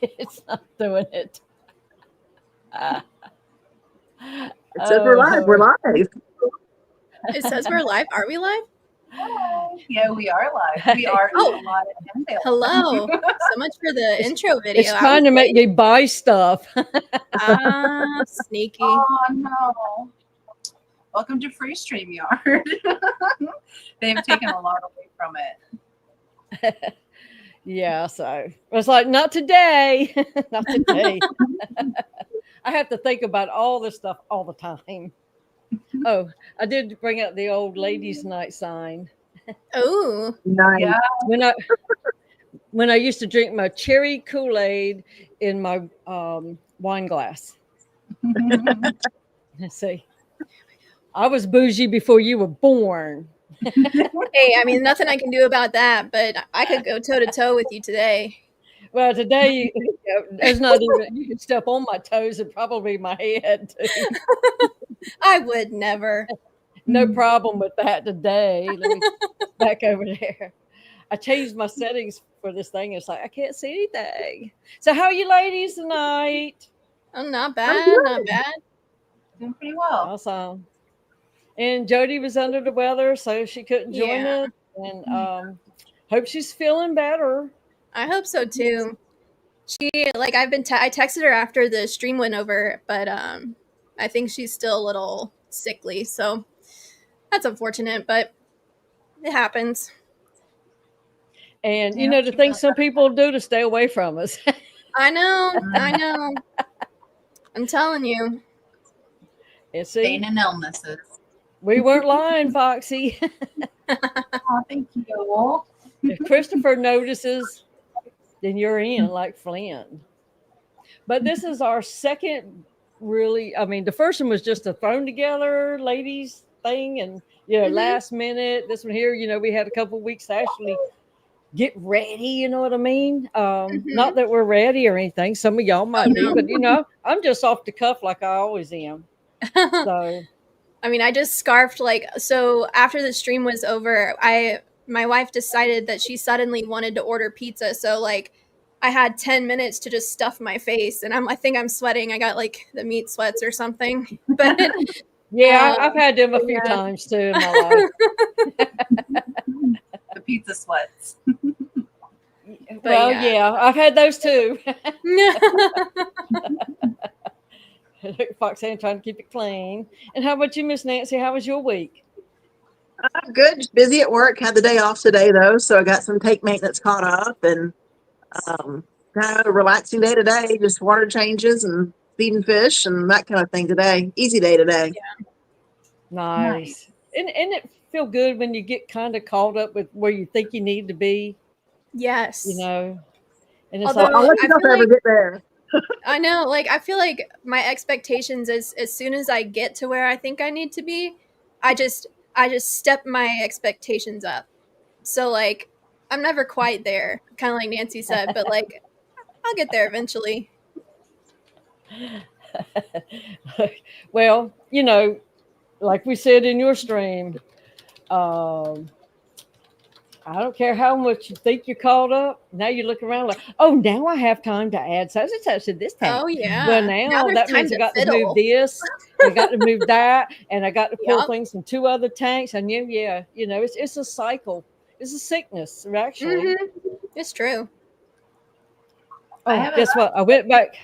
It's not doing it. Uh, It says we're live. oh, We're live. It says we're live. Are we live? Hi. Yeah, we are live. We are Oh, live and hello. So much for the it's intro video. it's I was trying to make me waiting. buy stuff. Sneaky. Oh no. Welcome to Free StreamYard. They've taken a lot away from it. Yeah, so I was like, not today, not today. I have to think about all this stuff all the time. Oh, I did bring out the old ladies' night sign Oh, Nice. Yeah. when I used to drink my cherry Kool-Aid in my wine glass. Let's see, I was bougie before you were born. hey, I mean, nothing I can do about that, but I could go toe to toe with you today. Well, today there's not even you can step on my toes and probably my head too. I would never. No problem with that today. Let me back over there. I changed my settings for this thing. It's like I can't see anything. So how are you ladies tonight? Oh, not I'm bad. Not good. bad. Doing pretty well. Awesome. And Jody was under the weather, so she couldn't join Yeah. us. And hope she's feeling better. I hope so too. She I texted her after the stream went over, but I think she's still a little sickly, so that's unfortunate, but it happens. And Yeah, the she things feels some people do to stay away from us. I know. I'm telling you. And Pain see, and illnesses. we weren't lying, Foxy. Oh, thank you. If Christopher notices, then you're in like Flynn. But this is our second really, I mean, the first one was just a thrown together ladies thing and last minute. This one here, we had a couple weeks to actually get ready, you know what I mean? Not that we're ready or anything. Some of y'all might be, no. but I'm just off the cuff like I always am. So I mean, I just scarfed so after the stream was over, my wife decided that she suddenly wanted to order pizza, so I had 10 minutes to just stuff my face, and I think I'm sweating. I got the meat sweats or something. But yeah, I've had them a few yeah. times too in my life. The pizza sweats. Well, yeah, I've had those too. Foxanne trying to keep it clean. And how about you, Miss Nancy? How was your week? I'm good. Just busy at work. Had the day off today though, so I got some tank maintenance caught up and kind of a relaxing day today. Just water changes and feeding fish and that kind of thing today. Easy day today. Nice. And it feel good when you get kind of caught up with where you think you need to be, Yes. and it's Although like, I'll let you know if I ever get there. I know, I feel like my expectations as soon as I get to where I think I need to be, I just step my expectations up. So I'm never quite there, kind of like Nancy said, but I'll get there eventually. well, like we said in your stream, I don't care how much you think you're caught up. Now you look around like, oh, now I have time to add such and such to this tank. Oh yeah. Well, now there's that time means I to got to fiddle. move this, I got to move that, and I got to pull Yep. things from 2 other tanks. And it's a cycle. It's a sickness, actually. It's true. Oh, guess what? I went back.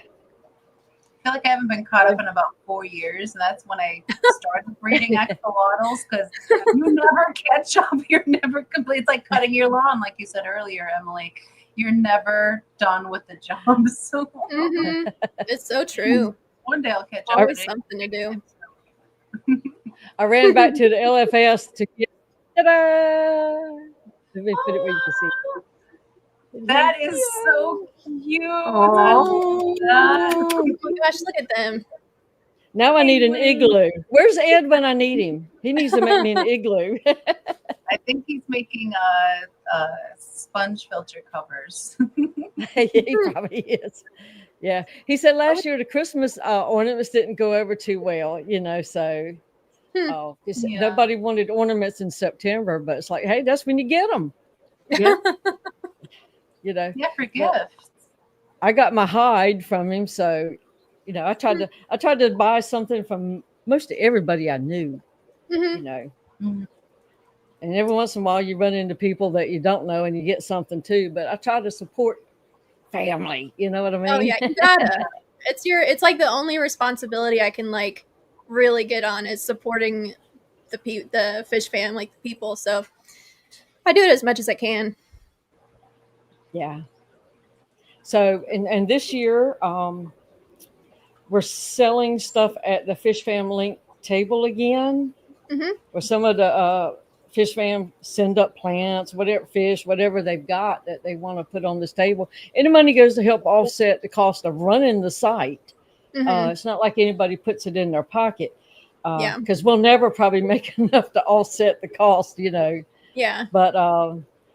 I feel like I haven't been caught up in about 4 years, and that's when I started breeding axolotls because you never catch up. You're never complete. It's like cutting your lawn, like you said earlier, Emily. You're never done with the job. So It's so true. one day I'll catch up. Always with it. something to do. I ran back to the LFS to get. Ta-da! Let me put it where you can see. That is so cute. Aww. Oh gosh, look at them. Now I need an igloo. Where's Ed when I need him? He needs to make me an igloo. I think he's making sponge filter covers. He probably is. Yeah. He said last year the Christmas ornaments didn't go over too well, so nobody wanted ornaments in September, but it's like, hey, that's when you get them. Yeah, Yeah, for gifts. I got my hide from him, so I tried to buy something from most of everybody I knew, Hmm. you know. Mhm. And every once in a while, you run into people that you don't know, and you get something too. But I try to support family. You know what I Oh mean? yeah, you gotta. It's like the only responsibility I can like really get on is supporting the fish fam, like the people. So I do it as much as I can. Yeah. So, and this year, we're selling stuff at the Fish Fam Link table again, Hmm. where some of the Fish Fam send up plants, whatever fish, whatever they've got that they want to put on this table, and the money goes to help offset the cost of running the site. Hmm. It's not like anybody puts it in their pocket, Yeah, because we'll never probably make enough to offset the cost, yeah. But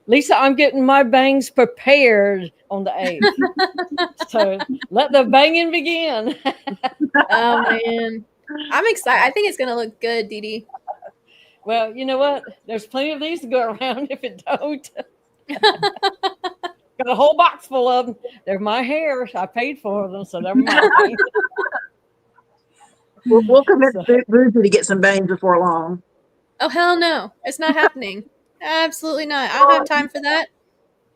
Lisa, I'm getting my bangs prepared on the 8th. So let the banging begin. Oh man, I'm excited. I think it's gonna look good, Dee Dee. Well, you know what? There's plenty of these to go around if it don't. Got a whole box full of them. They're my hair. I paid for them, so they're mine. We'll convince So, Boozy to get some bangs before long. Oh hell no, it's not happening. Absolutely not. I don't have time for that.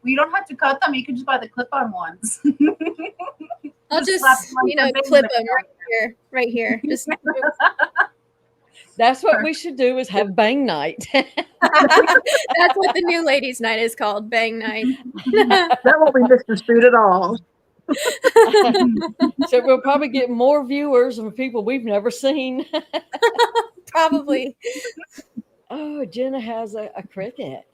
You don't have to cut them. You can just buy the clip-on ones. I'll slap just, like the big clip one. them right here, right here. Just that's what we should do is have bang night. that's what the new ladies' night is called, bang night. That won't be misconstrued at all. So we'll probably get more viewers from people we've never seen. Probably. Oh, Jenna has a cricket.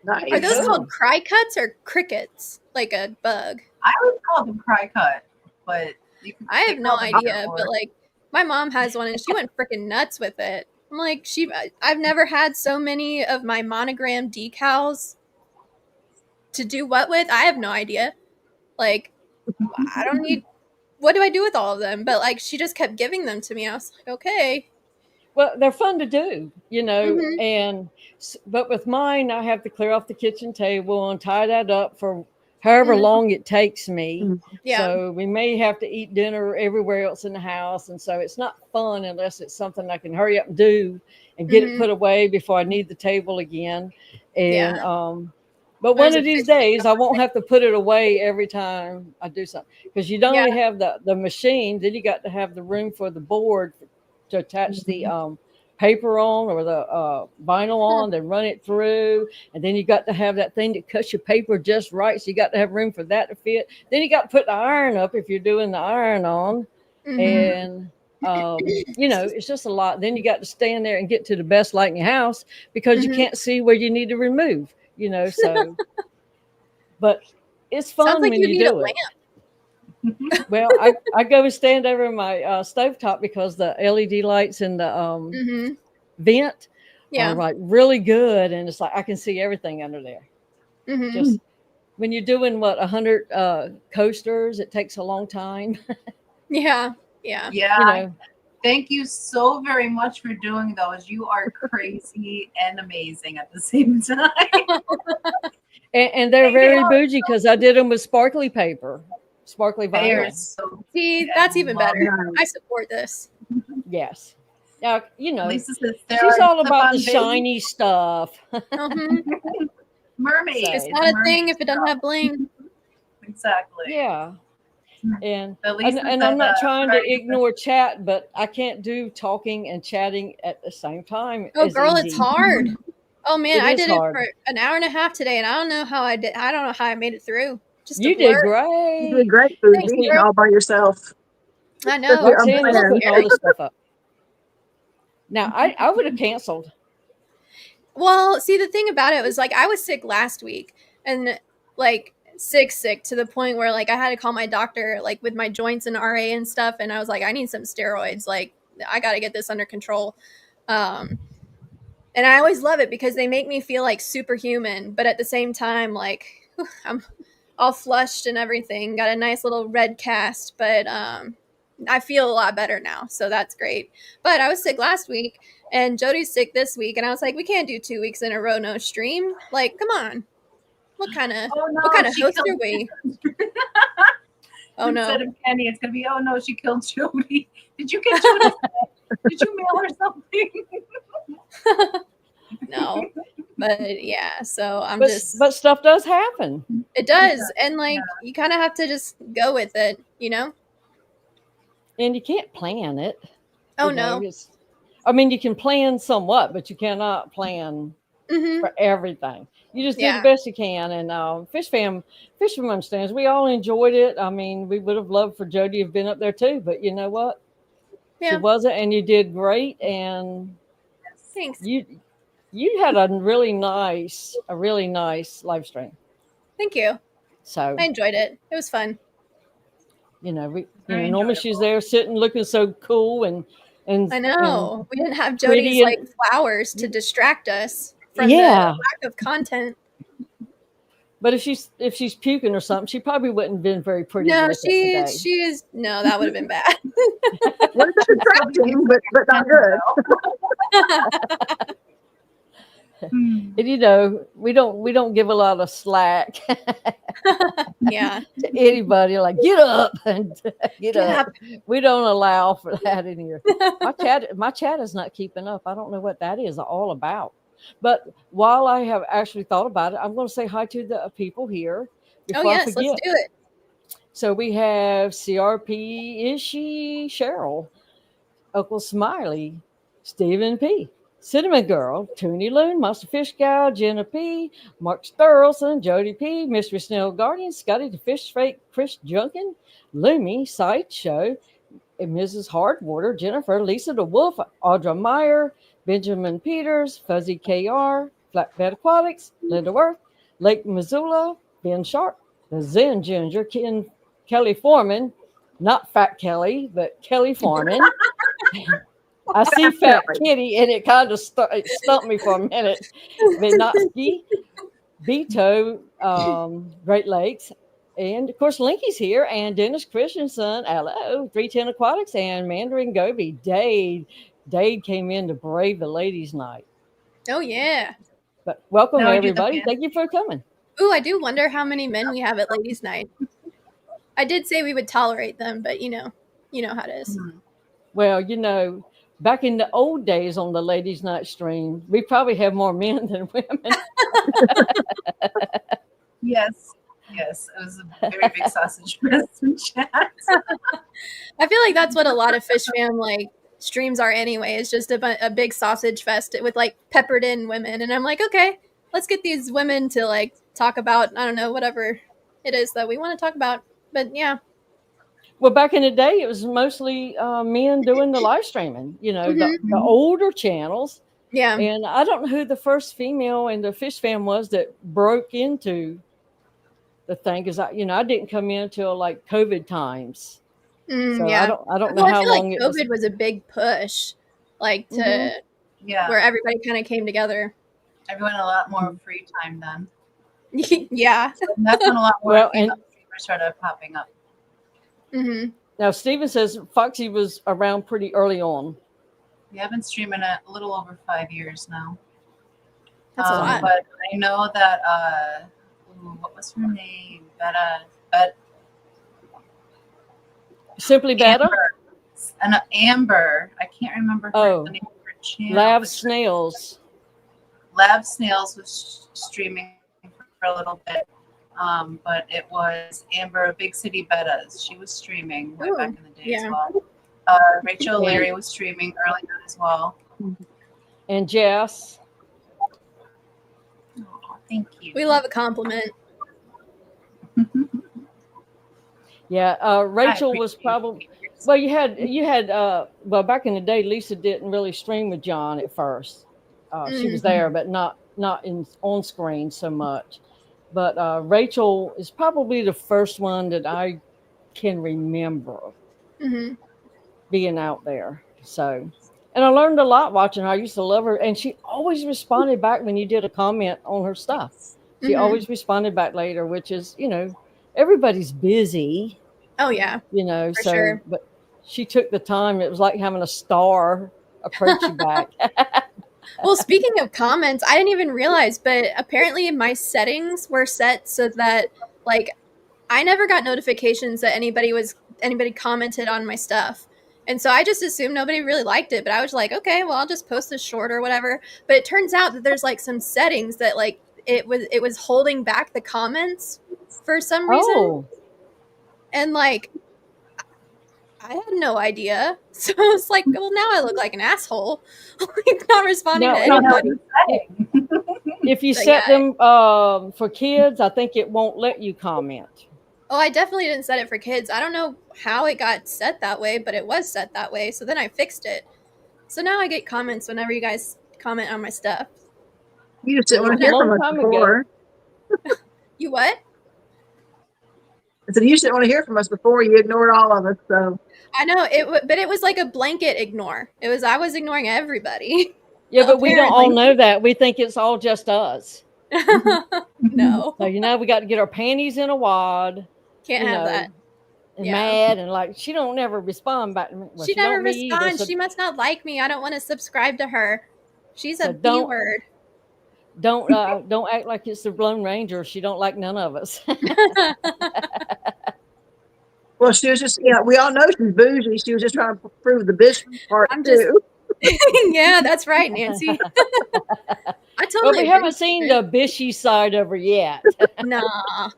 Nice. Are those Oh. called cry cuts or crickets? Like a bug? I would call them cry cut, but I have they no call them idea, either but or. like my mom has one and she went freaking nuts with it. I'm like, I've never had so many of my monogram decals to do what with. I have no idea. Like, I don't need. What do I do with all of them? But like, she just kept giving them to me. I was like, okay. Well, they're fun to do, Hmm. and but with mine, I have to clear off the kitchen table and tie that up for however Hmm. long it takes me. Yeah. So we may have to eat dinner everywhere else in the house, and so it's not fun unless it's something I can hurry up and do and get it Hmm. put away before I need the table again. And Yeah. but There's one a of these fish. days, I won't have to put it away every time I do something, because you don't Yeah. only have the machine, then you got to have the room for the board to attach the paper on or the vinyl on, then run it through, and then you got to have that thing that cuts your paper just right, so you got to have room for that to fit. Then you got to put the iron up if you're doing the iron on, Hmm. and it's just a lot. Then you got to stand there and get to the best light in your house, because you Hmm. can't see where you need to remove, so but it's Sounds fun like when you you need a do it. lamp. Well, I go and stand over my stovetop, because the LED lights in the Hmm. vent are Yeah. like really good, and it's like I can see everything under there. Hmm. Just when you're doing 100 coasters, it takes a long time. Yeah. Yeah. Yeah. Thank you so very much for doing those. You are crazy and amazing at the same time. And they're very bougie, because I did them with sparkly paper, sparkly They are vinyl. so See, good. that's even Love better. Nice. I support this. Yes. Now Lisa says there she's are all about the clip-on babies. shiny stuff. Hmm. Mermaids. It's So- not a mermaids thing if it doesn't have bling. Exactly. Yeah. And But Lisa and said, I'm not trying to very- ignore chat, but I can't do talking and chatting at the same time. Oh, as girl, it's easy. hard. Oh man, It I is did hard. it for an hour and a half today, and I don't know how I did. I don't know how I made it through. Just a You did blur. You great. did great, Thanks, Boozy, girl. all by yourself. I know. Especially Roxanne was unplanned. putting all this stuff up. Now I would have canceled. Well, see, the thing about it was like I was sick last week, and like sick to the point where like I had to call my doctor like with my joints and RA and stuff, and I was like, I need some steroids. Like I got to get this under control. And I always love it because they make me feel like superhuman, but at the same time, like I'm all flushed and everything. Got a nice little red cast, but I feel a lot better now, so that's great. But I was sick last week, and Jody's sick this week, and I was like, we can't do 2 weeks in a row no stream. Like, come on, what kind of Oh, no, what kind of she host killed are we? Oh Instead no. of Kenny, it's gonna be, oh no, she killed Jody. Did you get Jody? Did you mail her something? No. But yeah, so I'm But just but stuff does happen. it does. And Yeah. like you kind of have to just go with it, you know? And you can't plan it. Oh You know, no. I mean, you can plan somewhat, but you cannot plan Mhm. for everything. You just do the Yeah. best you can. And Fish Fam understands. We all enjoyed it. I mean, we would have loved for Jody to have been up there too, but you know what? She Yeah. wasn't, and you did great. And Thanks. you had a really nice live stream. Thank you. So I enjoyed it. It was fun. Very normally she's enjoyable. there sitting looking so cool and I and know. We didn't have pretty Jody's like and flowers to distract us from the yeah. lack of content. But if she's puking or something, she probably wouldn't have been very pretty to No, look at today. she is no, that would have been bad. Well, it's distracting, but not good. And we don't give a lot of slack Yeah. to anybody. Like get up and get up. We don't allow for that in here. My chat is not keeping up. I don't know what that is all about. But while I have actually thought about it, I'm going to say hi to the people here Oh before I yes, let's forget. do it. So we have CRP, Ishi, Cheryl, Uncle Smiley, Stephen P, Cinnamon Girl, Toonie Loon, Master Fish Gal, Jenna P, Mark Sturlson, Jody P, Mystery Snail Guardian, Scotty the Fish Fake, Chris Junkin, Loomy, Sideshow, and Mrs. Hardwater, Jennifer, Lisa the Wolf, Audra Meyer, Benjamin Peters, Fuzzy KR, Flatbed Aquatics, Linda Worth, Lake Missoula, Ben Sharp, the Zen Ginger, Kelly Foreman, not Fat Kelly, but Kelly Foreman. I see Fat Kitty, and it kind of stumped me for a minute. Vinotsky, Beto, Great Lakes, and of course Linky's here, and Dennis Christensen, hello, 310 Aquatics, and Mandarin Gobi. Dade came in to brave the ladies' night. Oh yeah. But welcome No, I do everybody. the Thank you for coming. Ooh, I do wonder how many men we have at ladies' night. I did say we would tolerate them, but you know how it is. Well, back in the old days on the ladies' night stream, we probably have more men than women. Yes. Yes. It was a very big sausage fest in chat. I feel like that's what a lot of Fish Fam like streams are anyway. It's just a big sausage fest with like peppered in women, and I'm like, okay, let's get these women to like talk about I don't know whatever it is that we want to talk about. But yeah, Well, back in the day, it was mostly men doing the live streaming, the older channels. yeah, And I don't know who the first female in the Fish Fam was that broke into the thing, because I didn't come in until like COVID times. So yeah. I don't know Well, I how feel like long it COVID was a big push, like to Yeah. where everybody kind of came together. Everyone had a lot more free time then. Yeah. And that's when a lot more Well, female streamers started popping up. Mm-hmm. Now Steven says Foxy was around pretty early on. Yeah, I've been streaming a little over 5 years now. That's a lot. But I know that what was her name? Bet Simply Better? Amber. I can't remember the name of her channel. Lab Snails. Lab Snails was streaming for a little bit. But it was Amber Big City Bettas. She was streaming way back in the day as well. Rachel Larry was streaming early on as well. And Jess. Oh, thank you. We love a compliment. Yeah, Rachel was probably well. You had well back in the day. Lisa didn't really stream with John at first. She was there, but not on screen so much. But Rachel is probably the first one that I can remember being out there. So, and I learned a lot watching her. I used to love her, and she always responded back when you did a comment on her stuff. She always responded back later, which is, everybody's busy. Oh yeah. For so sure. But she took the time. It was like having a star approach you back. Well, speaking of comments, I didn't even realize, but apparently my settings were set so that like I never got notifications that anybody commented on my stuff. And so I just assumed nobody really liked it, but I was like, okay, well, I'll just post this short or whatever. But it turns out that there's like some settings that like it was holding back the comments for some reason. Oh, And like I had no idea. So I was like, well, now I look like an asshole. Like not responding No, to I don't know anybody. what to say. if you But set yeah. them for kids, I think it won't let you comment. Oh, I definitely didn't set it for kids. I don't know how it got set that way, but it was set that way. So then I fixed it. So now I get comments whenever you guys comment on my stuff. You just didn't want to A hear from long us time ago. before. You what? I said, you just didn't want to hear from us before. You ignored all of us. So I know but it was like a blanket ignore. I was ignoring everybody. Yeah, but we don't all Apparently. know that. We think it's all just us. No, So, we got to get our panties in a wad, can't have that. and Yeah. mad, and like, she don't never respond back to me. Well, She never don't me either, responds. so She must not like me. I don't want to subscribe to her. She's So a B don't- word. don't act like it's the Lone Ranger. She don't like none of us. well, she was just, we all know she's bougie. She was just trying to prove the bitch part I'm just- too. Yeah, that's right, Nancy. I Well, totally we agree haven't with seen her. the bishy side of her yet. Nah.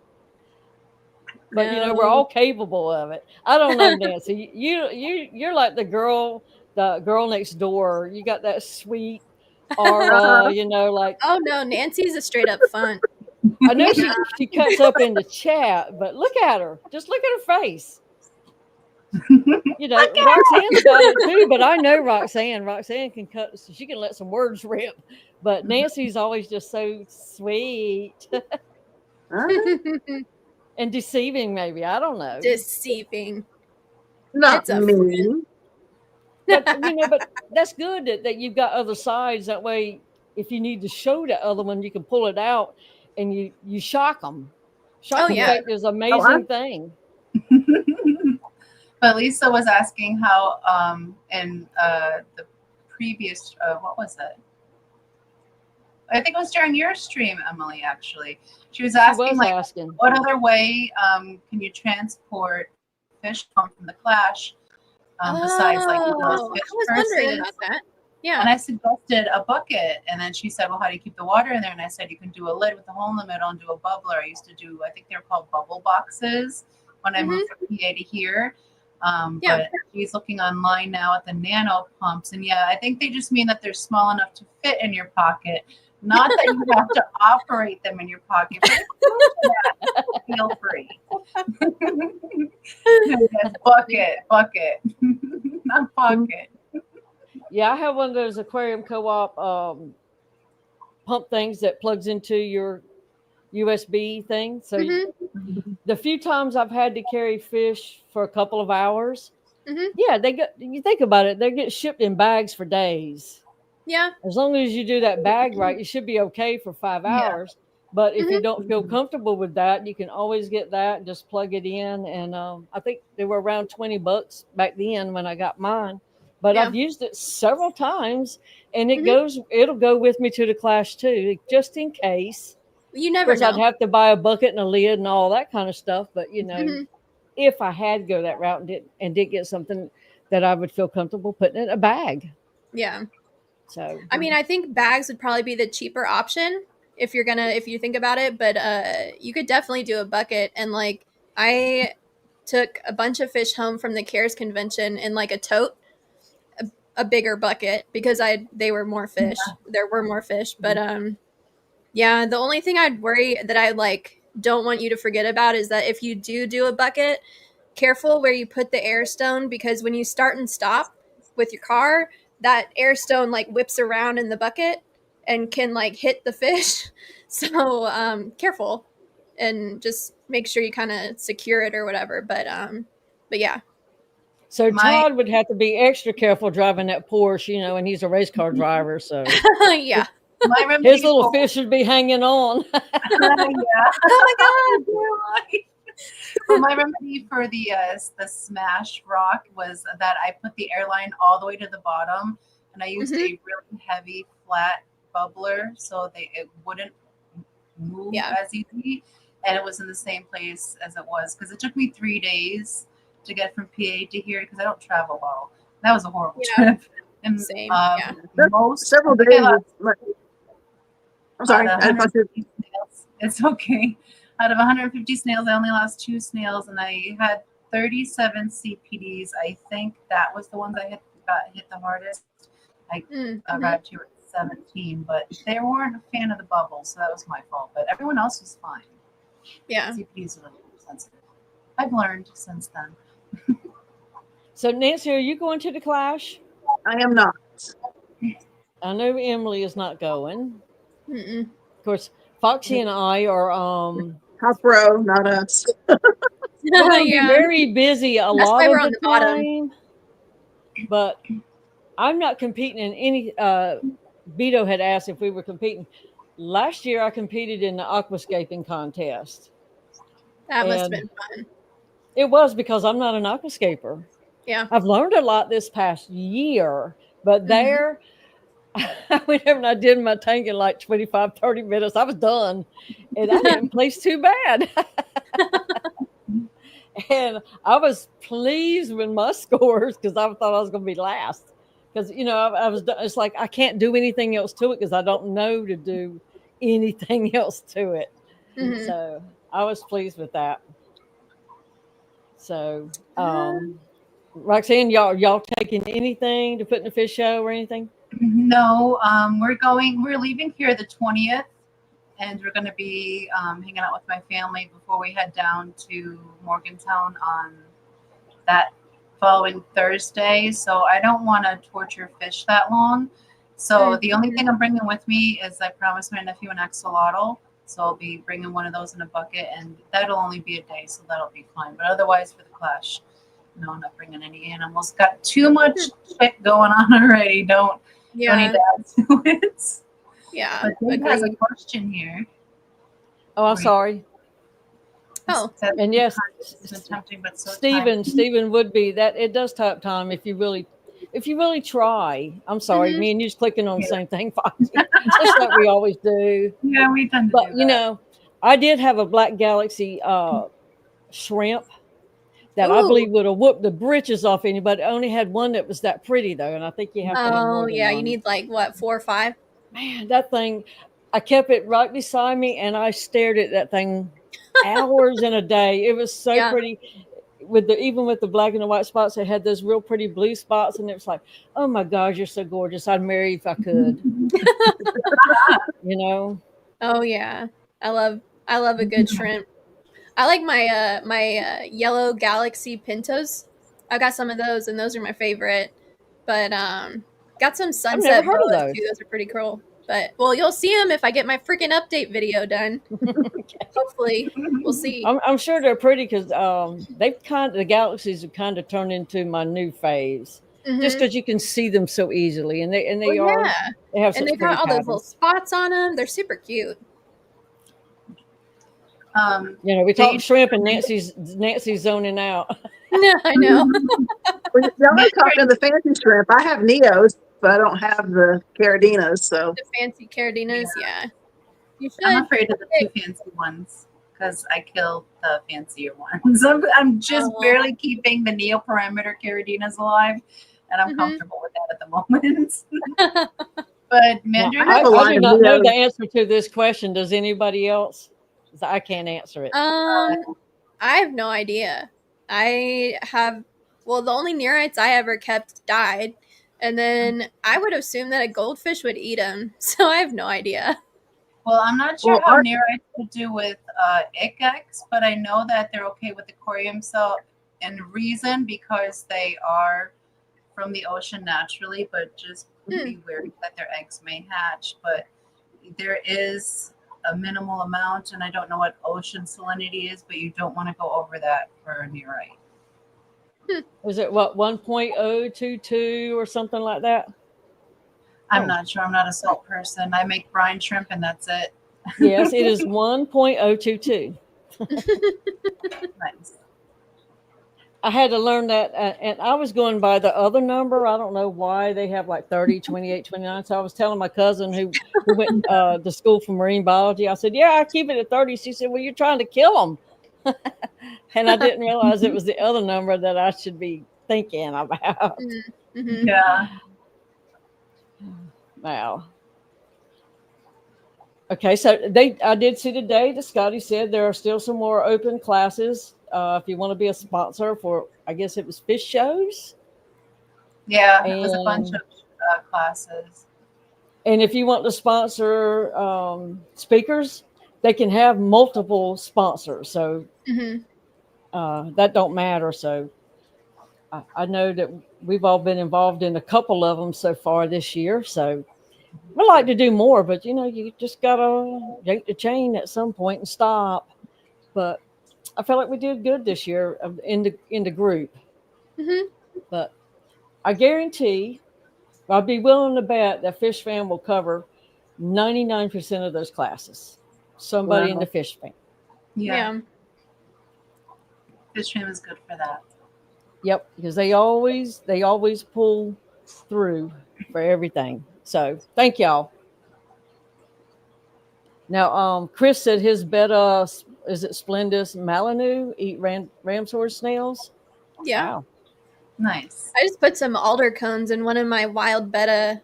But No. we're all capable of it. I don't know, Nancy. You're like the girl next door. You got that sweet aura, like. Oh no, Nancy's a straight up fun. I know she cuts up in the chat, but look at her. Just look at her face. Roxanne's got it too, but I know Roxanne. Roxanne can cut, so she can let some words rip. But Nancy's always just so sweet and deceiving, maybe. I don't know. Deceiving. Not It's a me. But that's good that you've got other sides. That way, if you need to show that other one, you can pull it out and you shock them. Shock effect is an amazing thing. But Lisa was asking how in the previous what was it? I think it was during your stream, Emily. Actually, she was asking what other way can you transport fish home from the clash besides like those fish I was wondering about that. Yeah. And I suggested a bucket, and then she said, "Well, how do you keep the water in there?" And I said, "You can do a lid with a hole in the middle and do a bubbler." I used to do, I think they're called bubble boxes when I moved from PA to here. But she's looking online now at the nano pumps, and I think they just mean that they're small enough to fit in your pocket, not that you have to operate them in your pocket. But feel free. bucket, not pocket. Yeah, I have one of those aquarium co-op pump things that plugs into your USB thing. So the few times I've had to carry fish for a couple of hours, you think about it, they get shipped in bags for days. Yeah. As long as you do that bag right, you should be okay for 5 hours. But if you don't feel comfortable with that, you can always get that and just plug it in. And I think they were around $20 back then when I got mine. But I've used it several times, and it'll go with me to the class too, just in case. You never know. I'd have to buy a bucket and a lid and all that kind of stuff. But if I had to go that route and did get something that I would feel comfortable putting in a bag. Yeah. So I mean, I think bags would probably be the cheaper option if you think about it. But you could definitely do a bucket. And like I took a bunch of fish home from the CARES convention in like a tote. A bigger bucket because they were more fish. There were more fish, but the only thing I'd worry that I like don't want you to forget about is that if you do a bucket, careful where you put the air stone, because when you start and stop with your car, that air stone like whips around in the bucket and can like hit the fish. So careful and just make sure you kind of secure it or whatever. But yeah. So Todd would have to be extra careful driving that Porsche, and he's a race car driver. So yeah, his little fish would be hanging on. Oh my God! Well, my remedy for the smash rock was that I put the airline all the way to the bottom, and I used a really heavy flat bubbler so it wouldn't move as easy. and it was in the same place as it was because it took me 3 days to get from PA to here because I don't travel well. That was a horrible Yeah. trip. And Same. Yeah. Several I think days. I lost I'm sorry. out of I just want to- 150 snails. It's okay. Out of 150 snails, I only lost 2 snails, and I had 37 CPDs. I think that was the ones I got hit the hardest. I arrived here at 17, but they weren't a fan of the bubbles, so that was my fault. But everyone else was fine. Yeah. CPDs are really sensitive. I've learned since then. So Nancy, are you going to the Clash? I am not. I know Emily is not going. Mm-mm. Of course, Foxy and I are Top row, not us. we're going to be Yeah. very busy a That's lot why of we're on the the bottom. time. But I'm not competing in any. Vito had asked if we were competing. Last year, I competed in the aquascaping contest. That must have And been fun. it was because I'm not an aquascaper. Yeah. I've learned a lot this past year, but there, I went over and I did my tank in like 25, 30 minutes. I was done, and I didn't place too bad. And I was pleased with my scores because I thought I was going to be last. Because, you know, I was, it's like I can't do anything else to it because I don't know to do anything else to it. Mhm. So I was pleased with that. So, Roxanne, y'all taking anything to put in the fish show or anything? No, we're leaving here the 20th, and we're going to be hanging out with my family before we head down to Morgantown on that following Thursday. So I don't want to torture fish that long. So the only thing I'm bringing with me is I promised my nephew an axolotl. So I'll be bringing one of those in a bucket, and that'll only be a day, so that'll be fine. But otherwise, for the Clash, no, I'm not bringing any animals. Got too much shit going on already. Don't need Yeah. to add to it. Yeah. But Dave has a Agreed. question here. Oh, I'm sorry. Oh. Said, And yes, "It's been tempting, but so Stephen would be that. It does take time if you really try. I'm sorry, me and you's clicking on the same thing, Foxy, just like we always do. Yeah, we tend to But do that. you know, I did have a Black Galaxy shrimp that I Ooh. believe would have whooped the britches off anybody. I only had one that was that pretty though, and I think you have to have more Oh, than yeah. one. You need like what, 4 or 5? Man, that thing, I kept it right beside me and I stared at that thing hours in a day. It was so Yeah. pretty. Even with the black and the white spots, it had those real pretty blue spots, and it was like, oh my gosh, you're so gorgeous. I'd marry you if I could. You know? Oh yeah. I love a good shrimp. I like my yellow galaxy pintos. I got some of those, and those are my favorite. But got some sunset heard of boas those. too. Those are pretty cool. But well, you'll see them if I get my freaking update video done. Hopefully, we'll see. I'm sure they're pretty because the galaxies have kind of turned into my new phase. Just because you can see them so easily, and they yeah. they have And such they pretty got all those patterns. little spots on them. They're super cute. You know, we talk shrimp, and Nancy's zoning out. Yeah, I know. Y'all are talking the fancy shrimp. I have Neos, but I don't have the Caradinas. So The fancy caradinas, yeah. You should. I'm afraid of the too fancy ones because I killed the fancier ones. I'm just barely keeping the neoparameter Caradinas alive, and I'm comfortable with that at the moment. But Mandarin, I do not know the answer to this question. Does anybody else? I can't answer it. I have no idea. The only neorites I ever kept died, and then I would assume that a goldfish would eat them. So I have no idea. Well, I'm not sure how neorites would do with icex, but I know that they're okay with the corium cell and reason because they are from the ocean naturally, but just be wary that their eggs may hatch. But there is a minimal amount, and I don't know what ocean salinity is, but you don't want to go over that for a neorite. Is it what 1.022 or something like that? I'm not sure. I'm not a salt person. I make brine shrimp, and that's it. Yes, it is 1.022. Nice. I had to learn that, and I was going by the other number. I don't know why they have like 30, 28, 29. So I was telling my cousin who went to school for marine biology. I said, "Yeah, I keep it at 30." She said, "Well, you're trying to kill them," and I didn't realize it was the other number that I should be thinking about. Mm-hmm. Yeah. Wow. Okay, so I did see today that Scotty said there are still some more open classes. If you want to be a sponsor for, I guess it was fish shows, Yeah, it was a bunch and of classes. if you want to sponsor speakers, they can have multiple sponsors, so Mm-hmm. that don't matter. So I know that we've all been involved in a couple of them so far this year. So I'd like to do more, but you just gotta yank the chain at some point and stop. But I felt like we did good this year in the group. Mm-hmm. But I guarantee, I'd be willing to bet that Fish Fam will cover 99% of those classes. Somebody in the Wow. Fish Fam. Yeah, Yeah. Fish Fam is good for that. Yep, because they always pull through for everything. So thank y'all. Now, Chris said his betta, is it Splendus Malinu, eat ram's horse snails? Yeah. Wow. Nice. I just put some alder cones in one of my wild betta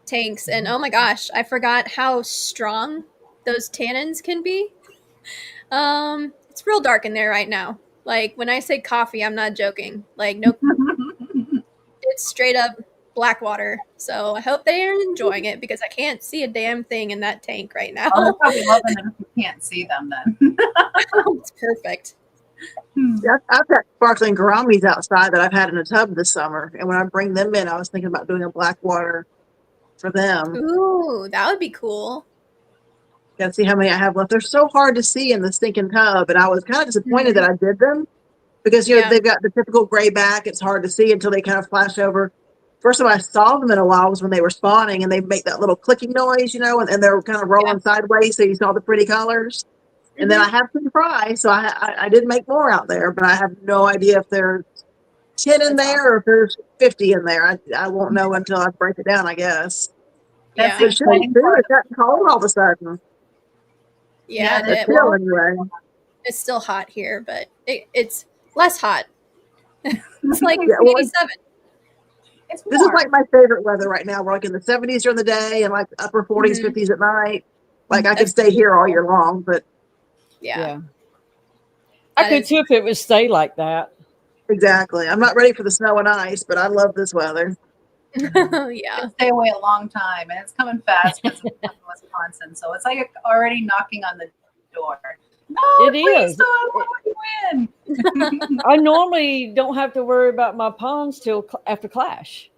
tanks, and oh my gosh, I forgot how strong those tannins can be. It's real dark in there right now. Like when I say coffee, I'm not joking. Like nope, it's straight up black water. So I hope they are enjoying it because I can't see a damn thing in that tank right now. Oh, they're probably loving them if you can't see them then. It's perfect. Yeah, I've got sparkling gouramis outside that I've had in a tub this summer, and when I bring them in, I was thinking about doing a black water for them. Ooh, that would be cool. Got to see how many I have left. They're so hard to see in the stinking tub, and I was kind of disappointed that I did them because Yeah. they've got the typical gray back. It's hard to see until they kind of flash over. First time I saw them in a while was when they were spawning, and they make that little clicking noise, and they're kind of rolling sideways, so you saw the pretty colors. And then I have some fry, so I did make more out there, but I have no idea if there's 10 in That's there or if there's 50 in there. I won't know until I break it down, I guess. That's Yeah. the But it should be exciting too. part. It's gotten cold all of a sudden. Yeah, Yeah, But still, anyway. it's still hot here, but it's less hot. It's like Yeah, well, 87. It's this is warm. like my favorite weather right now. We're like in the 70s during the day and like upper 40s, 50s at night. Like I could That's stay here all year long, but Yeah. I That could is- too if it would stay like that. exactly. I'm not ready for the snow and ice, but I love this weather. yeah. It'll stay away a long time, and it's coming fast because it's from Wisconsin. So it's like already knocking on the door. No, It please is. don't let you in. I normally don't have to worry about my ponds till after Clash.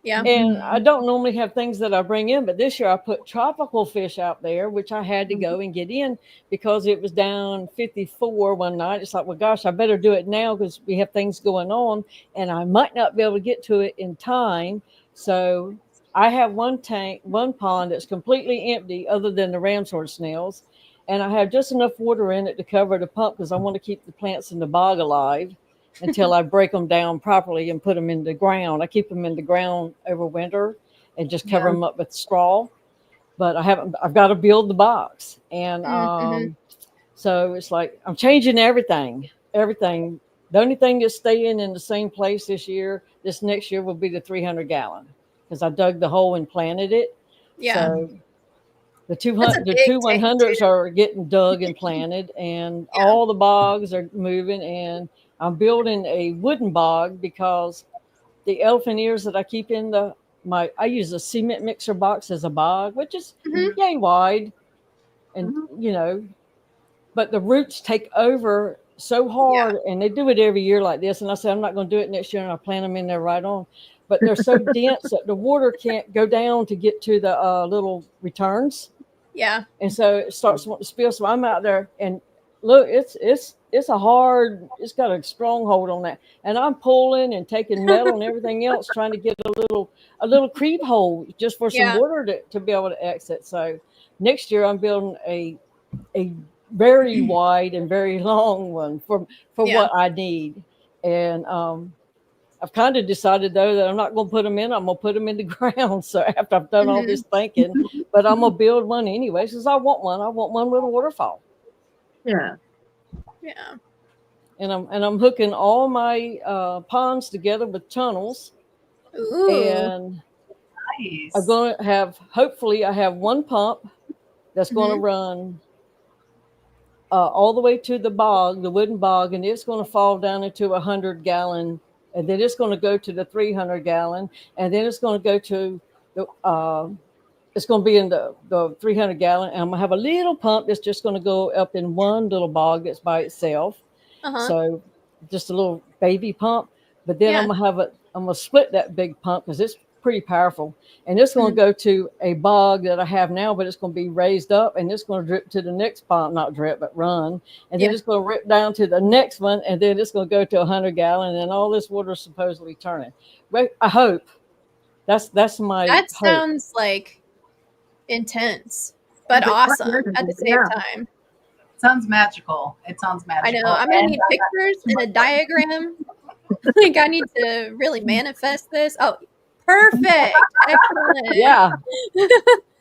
Yeah. And I don't normally have things that I bring in, but this year I put tropical fish out there, which I had to go and get in because it was down 54 one night. It's like, well, gosh, I better do it now because we have things going on and I might not be able to get to it in time. So I have one pond that's completely empty other than the ram's horn snails. And I have just enough water in it to cover the pump because I want to keep the plants in the bog alive until I break them down properly and put them in the ground. I keep them in the ground over winter and just cover them up with straw. But I've got to build the box. And so it's like I'm changing everything. The only thing that's staying in the same place this next year will be the 300 gallon because I dug the hole and planted it. Yeah. So the That's a 200, big the two tank, 100s too. are getting dug and planted, and all the bogs are moving. And I'm building a wooden bog because the elephant ears that I keep in I use a cement mixer box as a bog, which is yay wide, and but the roots take over so hard, and they do it every year like this. And I said I'm not going to do it next year, and I plant them in there right on. But they're so dense that the water can't go down to get to the little returns. Yeah. And so it starts wanting to spill. So I'm out there and look, it's got a strong hold on that. And I'm pulling and taking metal and everything else, trying to get a little creep hole just for some water to be able to exit. So next year I'm building a very wide and very long one for Yeah. what I need. And I've kind of decided though that I'm not going to put them in. I'm going to put them in the ground. So after I've done all Mhm. this thinking, but I'm going to build one anyway, since I want one. I want one with a waterfall. Yeah. Yeah. And I'm hooking all my ponds together with tunnels, Ooh. and I'm Nice. going to have, hopefully I have one pump that's going to Mhm. run all the way to the bog, the wooden bog, and it's going to fall down into 100-gallon, and then it's going to go to the 300-gallon, and then it's going to go to the it's going to be in the 300-gallon, and I'm going to have a little pump that's just going to go up in one little bog that's by itself. Uh-huh. So just a little baby pump, but then Yeah. I'm going to split that big pump because it's pretty powerful, and it's going to Mhm. go to a bog that I have now, but it's going to be raised up, and it's going to drip to the next pump, not drip, but run, and then Yeah. it's going to rip down to the next one, and then it's going to go to 100-gallon, and all this water is supposedly turning. Well, I hope that's my That hope. sounds like intense, but It's quite awesome at the same yeah. time. Sounds magical. It sounds I know. magical. I'm gonna And need pictures and a diagram. Like I need to really manifest this. Oh, perfect. Excellent. Yeah.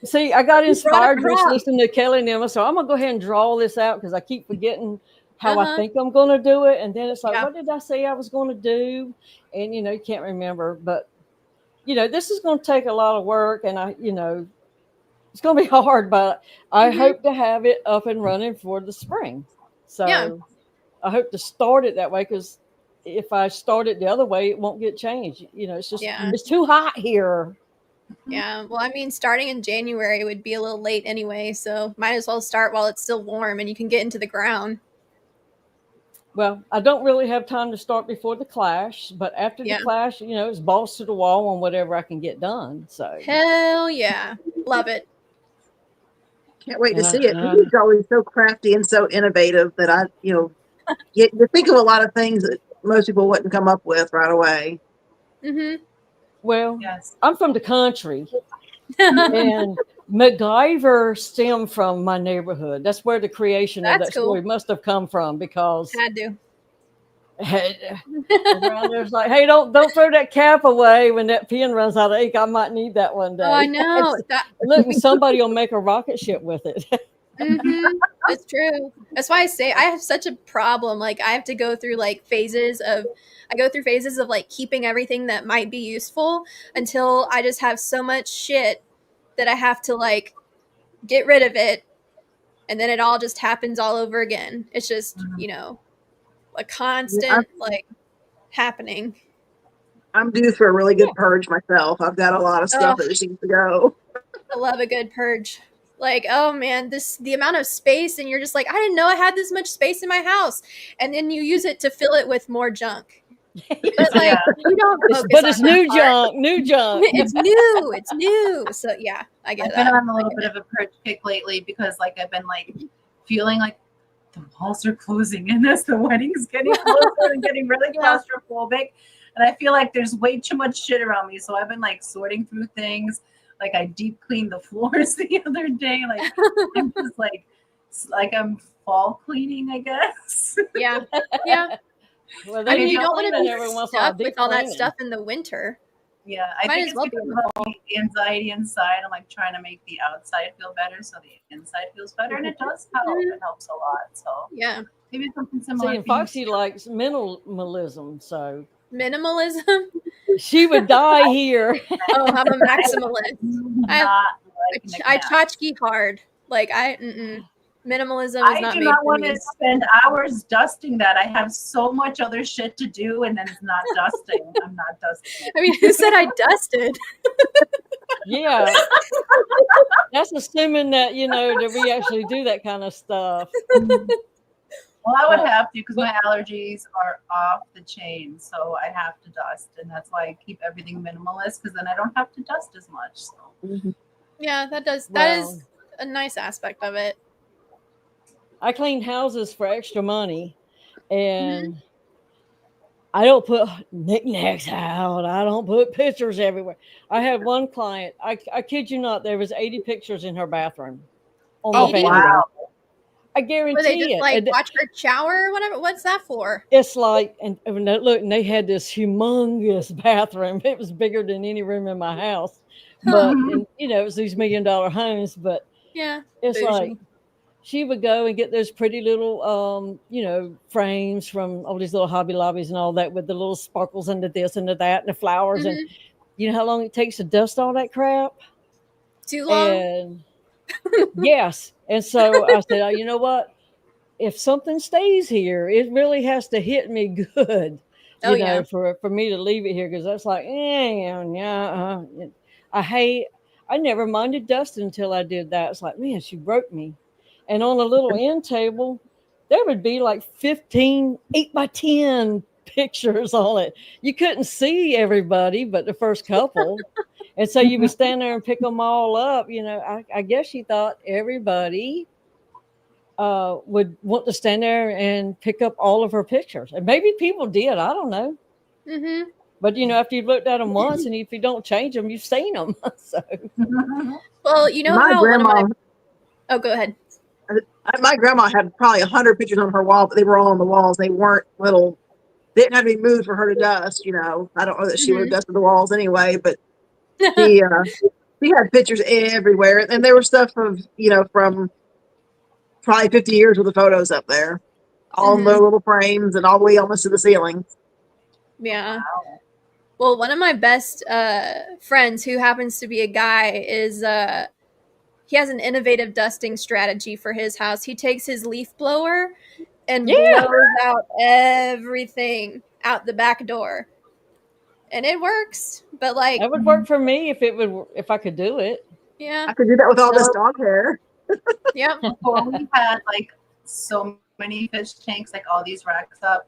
See, I got You brought a inspired just prop. listening to Kelly and Emma, so I'm gonna go ahead and draw this out because I keep forgetting how I Uh-huh. think I'm gonna do it, and then it's like, Yeah. what did I say I was gonna do? And you can't remember, but this is gonna take a lot of work, and it's gonna be hard, but I Mhm. hope to have it up and running for the spring. Yeah. So I hope to start it that way because if I start it the other way, it won't get changed. Yeah. It's too hot here. Yeah. Well, I mean, starting in January would be a little late anyway, so might as well start while it's still warm and you can get into the ground. Well, I don't really have time to start before the clash, but after the Yeah. clash, it's balls to the wall on whatever I can get done. So, Hell yeah. Love it. Can't wait to and I, see it. and He's always so crafty and so innovative that you think of a lot of things that most people wouldn't come up with right away. Mm-hmm. well, yes. I'm from the country, and MacGyver stemmed from my neighborhood. That's where the creation of That's that story cool. must have come from because Had to. around there's like, hey, don't throw that cap away when that pen runs out of ink. I might need that one Oh, I day. know. That Look, somebody will make a rocket ship with it. mm-hmm. It's true. That's why I say I have such a problem. Like I have to go through phases of like keeping everything that might be useful until I just have so much shit that I have to like get rid of it, and then it all just happens all over again. It's just, a I'm, constant like happening. I'm due for a really Yeah. good purge myself. I've got a lot of Oh, stuff that just needs to go. I love a good purge. Like, oh man, the amount of space, and you're just like, I didn't know I had this much space in my house, and then you use it to fill it with more junk. But Yeah. like, you don't focus But on it's that new part. junk, new junk. It's new. It's new. So yeah, I get I've been that. on a I little get bit it. of a purge kick lately because like I've been like feeling like the malls are closing and as the wedding's getting closer and getting really Yeah. claustrophobic. And I feel like there's way too much shit around me. So I've been like sorting through things. Like I deep cleaned the floors the other day. Like I'm just like I'm fall cleaning, I guess. Yeah. Yeah. Well, I they mean, need you don't want to cleaning be every once in a while. stuck with Deep all that cleaning. stuff in the winter. Yeah, I Might think as it's well be because in of the the anxiety inside. I'm like trying to make the outside feel better so the inside feels better, and it does help. Mhm. It helps a lot. So Yeah. maybe something similar. See, and for you. Foxy likes minimalism, so Minimalism. she would die here. Oh, I'm a maximalist. I Not like I knickknacks. tchotchke hard. Like minimalism is I not do made not for want me. to spend hours dusting that. I have so much other shit to do, and then it's not dusting. I'm not dusting. I mean, who said I dusted? Yeah, that's assuming that that we actually do that kind of stuff. Well, I would But- have to because but- my allergies are off the chain, so I have to dust, and that's why I keep everything minimalist because then I don't have to dust as much. So. Yeah, that is Well, a nice aspect of it. I clean houses for extra money, and I don't put knickknacks out. I don't put pictures everywhere. I had one client. I kid you not. There was 80 pictures in her bathroom on the 80? vanity. Wow. I Where they guarantee just it. like And watch her shower or whatever. What's that for? it's like, and look, and they had this humongous bathroom. It was bigger than any room in my house. Huh. But, and you know, it was these $1 million homes. But Yeah. it's like, Bougie. she would go and get those pretty little, you know, frames from all these little Hobby Lobbies and all that with the little sparkles and the this and the that and the flowers. And Mhm. you know how long it takes to dust all that crap? Too long? And yes. And so I said, oh, you know what? If something stays here, it really has to hit me good, Oh you yeah. know, for me to leave it here because that's like, yeah. I hate. I never minded dust until I did that. It's like, man, she broke me. And on a little end table, there would be like 15 8x10 pictures on it. You couldn't see everybody but the first couple. And so you would stand there and pick them all up. You know, I guess she thought everybody would want to stand there and pick up all of her pictures. And maybe people did. I don't know. Mhm. But, you know, after you've looked at them once and if you don't change them, you've seen them. So, Well, you know My how one of grandma, my Oh, go ahead. my grandma had probably 100 pictures on her wall, but they were all on the walls. They weren't little. They didn't have any moved for her to dust. You know, I don't know that she would have Mhm. dusted the walls anyway, but she she had pictures everywhere, and there was stuff of from probably 50 years with the photos up there, all in Mhm. their little frames and all the way almost to the ceiling. Yeah. Well, one of my best friends, who happens to be a guy, is he has an innovative dusting strategy for his house. He takes his leaf blower and yeah, blows out everything out the back door, and it works. But like, that would work for me if I could do it. yeah, I could do that with all this So dog hair. yep. before we had like so many fish tanks, like all these racks up.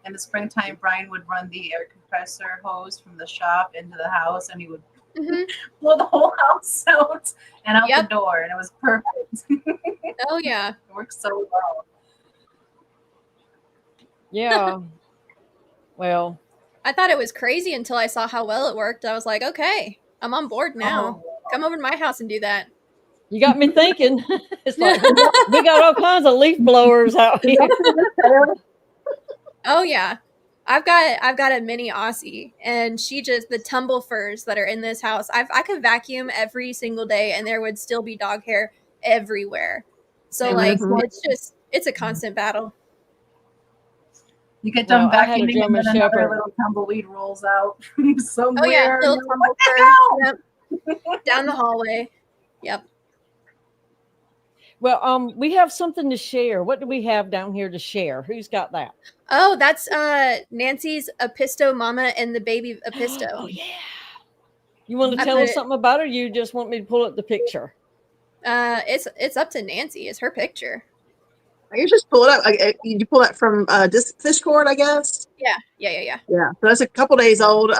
In the springtime, Brian would run the air compressor hose from the shop into the house, and he would Hmm. blow the whole house out and out Yep. the door, and it was perfect. It Oh yeah. worked so well. Yeah. Well, I thought it was crazy until I saw how well it worked. I was like, okay, I'm on board now. Oh, Come over to my house and do that. you got me thinking. It's like we got all kinds of leaf blowers out Is here. that for this hair? Oh yeah. I've got a mini Aussie, and she just, the tumble furs that are in this house. I could vacuum every single day and there would still be dog hair everywhere. So they like, Mhm. it's a constant battle. you get Well, done I had a vacuuming, and German then another Shepherd. little tumbleweed rolls out from Oh yeah, somewhere. And little you're like, tumble what the fur. hell? Yep. Down the hallway. Yep. Well, we have something to share. What do we have down here to share? Who's got that? Oh, that's Nancy's Episto mama and the baby Oh Episto. yeah. You want to I tell put us it something about her? Or you just want me to pull up the picture? it's up to Nancy. It's her picture. You just pull it up. You pull that from Discord, I guess. Yeah. Yeah, so that's a couple days old.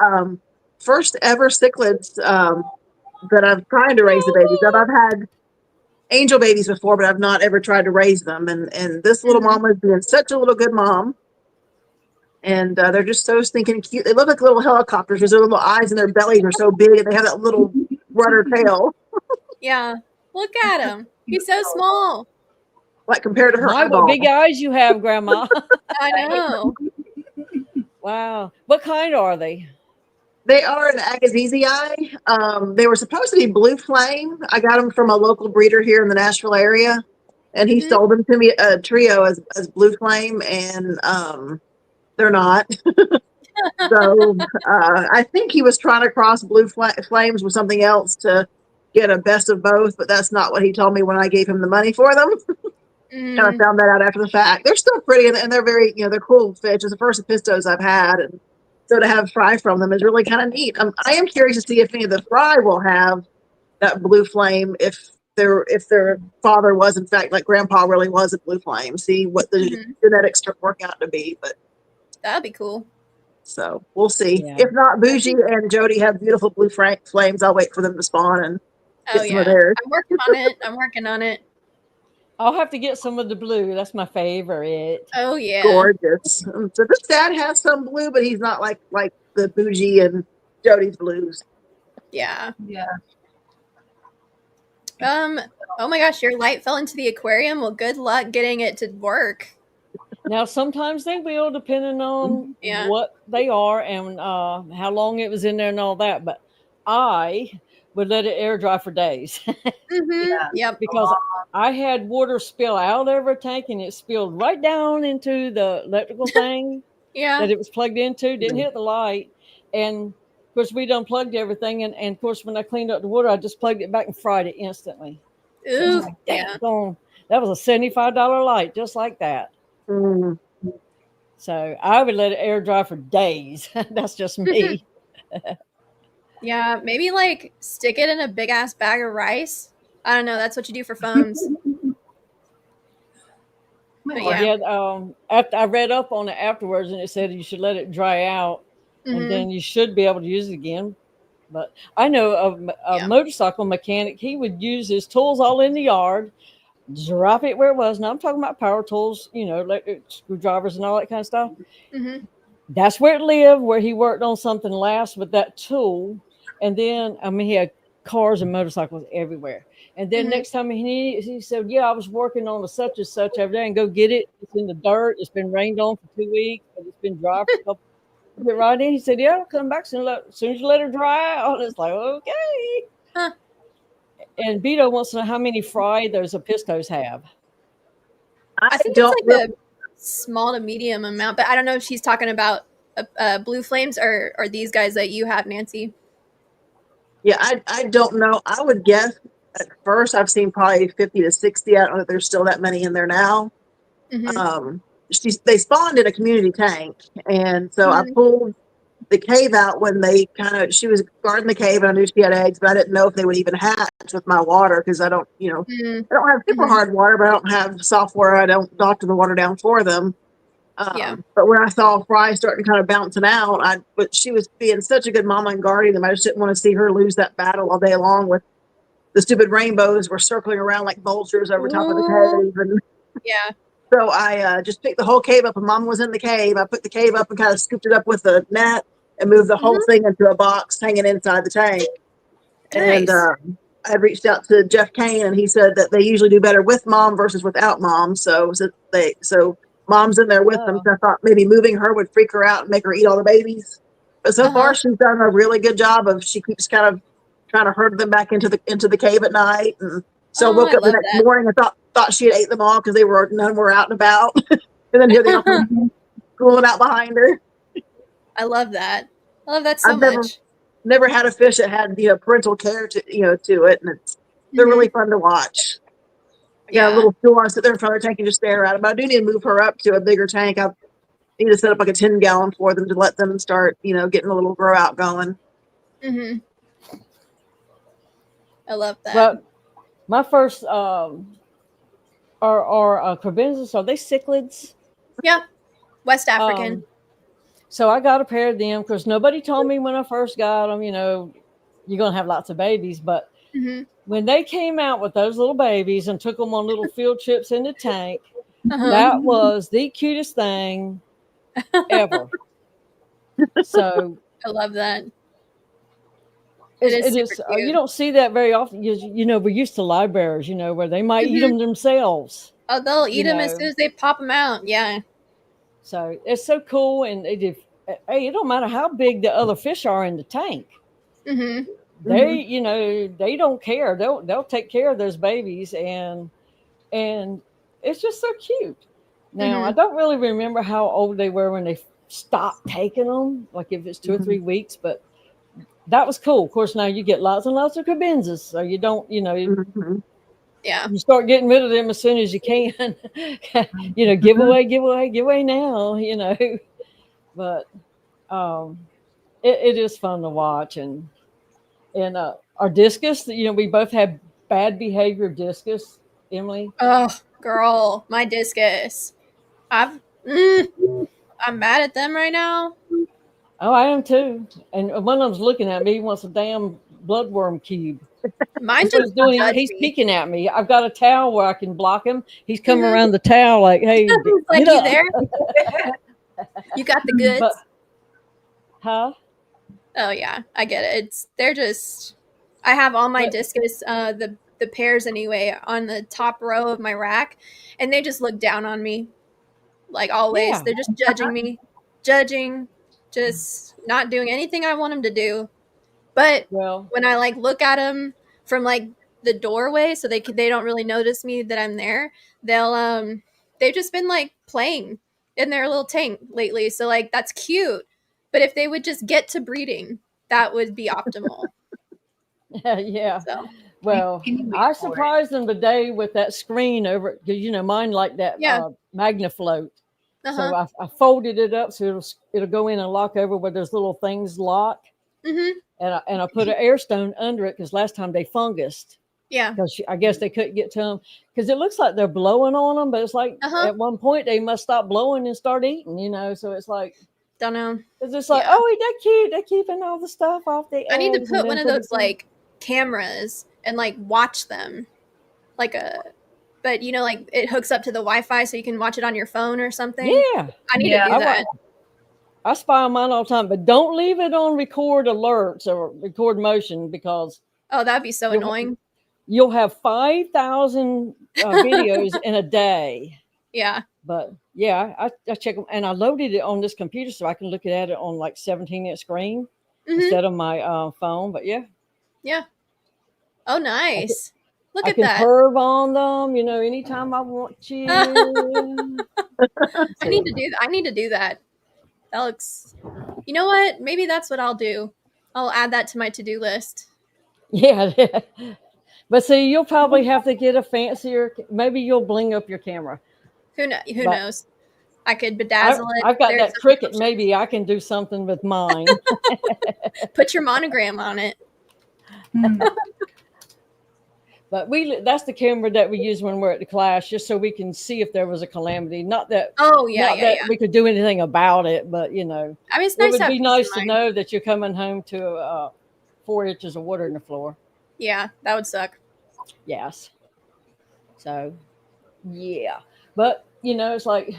First ever cichlids that I've tried to raise the babies of. I've had angel babies before, but I've not ever tried to raise them. And this little Mhm. mom is being such a little good mom. And they're just so stinking cute. They look like little helicopters. Their little eyes and their bellies are so big, and they have that little rudder tail, Yeah. Look at him. He's so small. like compared to her My, what eyeball. big eyes you have, Grandma. I know. Wow. What kind are they? They are an Agassizi. They were supposed to be blue flame. I got them from a local breeder here in the Nashville area, and he Mhm. sold them to me a trio as blue flame, and they're not. So I think he was trying to cross blue flames with something else to get a best of both, but that's not what he told me when I gave him the money for them. Kind of Mm, found that out after the fact. They're still pretty, and they're very, they're cool fish. It's the first Epistos I've had, and so to have fry from them is really kind of neat. I am curious to see if any of the fry will have that blue flame, if their father was in fact, like Grandpa really was a blue flame. See what the mhm. genetics work out to be, but That'd be cool. so we'll see. Yeah. If not, Bougie and Jody have beautiful blue flames. I'll wait for them to spawn and Oh get some of yeah. theirs. I'm working on it. I'll have to get some of the blue. That's my favorite. Oh yeah. Gorgeous. So this dad has some blue, but he's not like the Bougie and Jody's blues. Yeah. Yeah. Oh my gosh, your light fell into the aquarium. Well, good luck getting it to work. Now, sometimes they will, depending on Yeah. what they are and how long it was in there and all that. But I would let it air dry for days Mm-hmm. Yep. because I had water spill out of a tank and it spilled right down into the electrical thing Yeah. that it was plugged into. Didn't hit the light, and of course we'd unplugged everything. And of course, when I cleaned up the water, I just plugged it back and fried it instantly. So it was Ooh. like, Yeah. dang, that was a $75 light, just like that. Mm. So I would let it air dry for days. That's just me. Yeah. Maybe like stick it in a big ass bag of rice. I don't know. That's what you do for phones. But yeah. Yeah. After I read up on it afterwards, and it said you should let it dry out, and Mm-hmm. then you should be able to use it again. But I know a Yeah. motorcycle mechanic. He would use his tools all in the yard, drop it where it was. Now I'm talking about power tools, electric screwdrivers and all that kind of stuff. Mm-hmm. That's where it lived, where he worked on something last with that tool. And then, he had cars and motorcycles everywhere. And then Mhm. next time he said, yeah, I was working on a such and such every day, and go get it. It's in the dirt. It's been rained on for 2 weeks, but it's been dry for a couple. Get right in. He said, yeah, I'll come back soon. As soon as you let her dry out. It's like, okay. Huh. And Vito wants to know how many fry those Pistos have. I think don't it's like a small to medium amount, but I don't know if she's talking about Blue Flames or these guys that you have, Nancy. Yeah, I don't know. I would guess at first I've seen probably 50 to 60. I don't know if there's still that many in there now. Mm-hmm. They spawned in a community tank, and so I Mhm. pulled the cave out when she was guarding the cave, and I knew she had eggs, but I didn't know if they would even hatch with my water because I don't, Mm-hmm. I don't have super hard water, but I don't have soft water. I don't doctor the water down for them. Yeah. But when I saw Fry starting kind of bouncing out, but she was being such a good mama and guarding them. I just didn't want to see her lose that battle all day long with the stupid rainbows were circling around like vultures over top of the Ooh. cave. And Yeah. so I just picked the whole cave up, and Mama was in the cave. I put the cave up and kind of scooped it up with the net and moved the whole Mm-hmm. thing into a box hanging inside the tank. And Nice. I reached out to Jeff Kane, and he said that they usually do better with mom versus without mom. So mom's in there with them. Oh. So I thought maybe moving her would freak her out and make her eat all the babies. But so far, she's done a really good job of. She keeps kind of trying to herd them back into the cave at night. And so I Oh, woke I up the love next morning and thought she had ate them all because none were out and about. And then here they are that. schooling out behind her. I love that. I love that so I've much. never had a fish that had parental care to it, and they're really fun to watch. I got a Yeah. little stool. I sit there in front of the tank and just stare at them. I do need to move her up to a bigger tank. I need to set up like a 10-gallon for them to let them start, getting a little grow out going. Mm-hmm. I love that. But my first are crebensis. Are they cichlids? Yeah. West African. So I got a pair of them because nobody told me when I first got them, you're going to have lots of babies. But when they came out with those little babies and took them on little field trips in the tank, that was the cutest thing ever. So I love that. it is you don't see that very often. We're used to livebearers, where they might eat them themselves. Oh, they'll eat them as soon as they pop them out. Yeah. So it's so cool. And it don't matter how big the other fish are in the tank. Mm-hmm. They don't care. They'll take care of those babies, and it's just so cute. Now I don't really remember how old they were when they stopped taking them, like if it's 2 or 3 weeks, but that was cool. Of course, now you get lots and lots of cabenzas, so you don't, yeah, you start getting rid of them as soon as you can. Give away now, but it is fun to watch. And our discus, we both have bad behavior discus, Emily. Oh, girl, my discus. I'm mad at them right now. Oh, I am too. And one of them's looking at me. He wants a damn bloodworm cube. Mine That's what just he's doing. He's peeking at me. I've got a towel where I can block him. He's coming around the towel like, hey, like, get you up. there? You got the goods? But, huh? Oh, yeah, I get it. They're just, I have all my discus, the the pairs anyway, on the top row of my rack, and they just look down on me, like always. Yeah. They're just judging me, judging, just not doing anything I want them to do. But Well, when I like look at them from like the doorway, so they don't really notice me that I'm there, they've just been like playing in their little tank lately. So like that's cute. But if they would just get to breeding, that would be optimal. yeah. So Well, Can you wait I for it? surprised them today with that screen over because mine like that yeah, Magnafloat. So uh-huh. I folded it up so it'll go in and lock over where those little things lock, Mm-hmm. and I put an air stone under it because last time they fungused Yeah. because I guess they couldn't get to them because it looks like they're blowing on them, but it's like Uh-huh. at one point they must stop blowing and start eating. So it's like Don't know. it's just like, Yeah. oh, they're cute, they're keeping all the stuff off the I need to eggs and put one then of put it those in. like cameras and like watch them. But like it hooks up to the Wi-Fi so you can watch it on your phone or something. Yeah. I need Yeah. to do that. I spy on mine all the time, but don't leave it on record alerts or record motion because Oh, that'd be so you'll, annoying. you'll have 5,000 videos in a day. Yeah. But yeah, I check them and I loaded it on this computer so I can look at it on like 17-inch screen Mm-hmm. instead of my phone. But yeah, Yeah. Oh, nice. Look I at can that. perv on them, anytime I want to. I need to do that. I need to do that. That looks. You know what? Maybe that's what I'll do. I'll add that to my to-do list. Yeah. But see, you'll probably have to get a fancier, maybe you'll bling up your camera. Who But knows? I could bedazzle it. I've got There's that some cricket. options. Maybe I can do something with mine. Put your monogram on it. Hmm. But that's the camera that we use when we're at the class, just so we can see if there was a calamity. Not that Oh yeah, not yeah, that yeah. we could do anything about it, but I mean, it's it nice would to have be peace nice of to mind. know that you're coming home to 4 inches of water in the floor. Yeah, that would suck. Yes. So, yeah. But it's like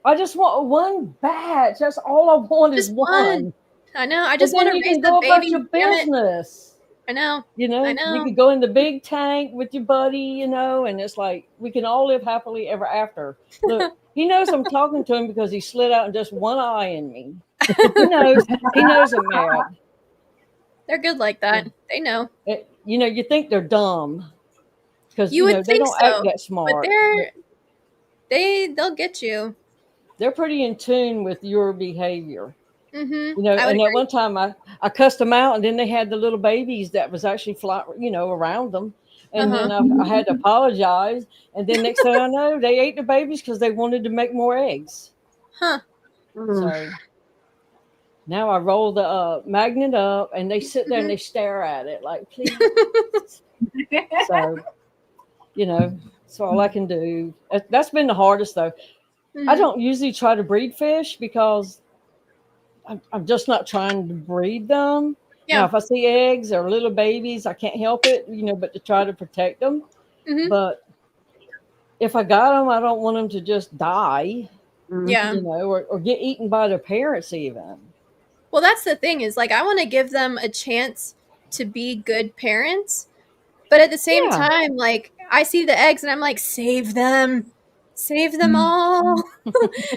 I just want one batch. That's all I want is Just one. one. I know. I But just want then to you raise can the go about baby. your Damn it. business. I know. You know. could go in the big tank with your buddy, and it's like we can all live happily ever after. Look, he knows I'm talking to him because he slid out in just one eye in me. He knows I'm mad. They're good like that. They know. You think they're dumb because You would they think don't act so, that but smart. they'll get you. They're pretty in tune with your behavior. Mm-hmm. I would And agree. at one time I cussed them out, and then they had the little babies that was actually around them. And Uh-huh. then I had to apologize. And then next thing I know, they ate the babies because they wanted to make more eggs. Huh. So now I roll the magnet up, and they sit there and they stare at it like, please. So, that's all I can do. That's been the hardest, though. Mhm. I don't usually try to breed fish because I'm just not trying to breed them. Yeah. Now, if I see eggs or little babies, I can't help it, but to try to protect them. Mhm. But if I got them, I don't want them to just die, Yeah. or get eaten by their parents even. Well, that's the thing is like I want to give them a chance to be good parents, but at the same Yeah. time, like I see the eggs and I'm like, save them all.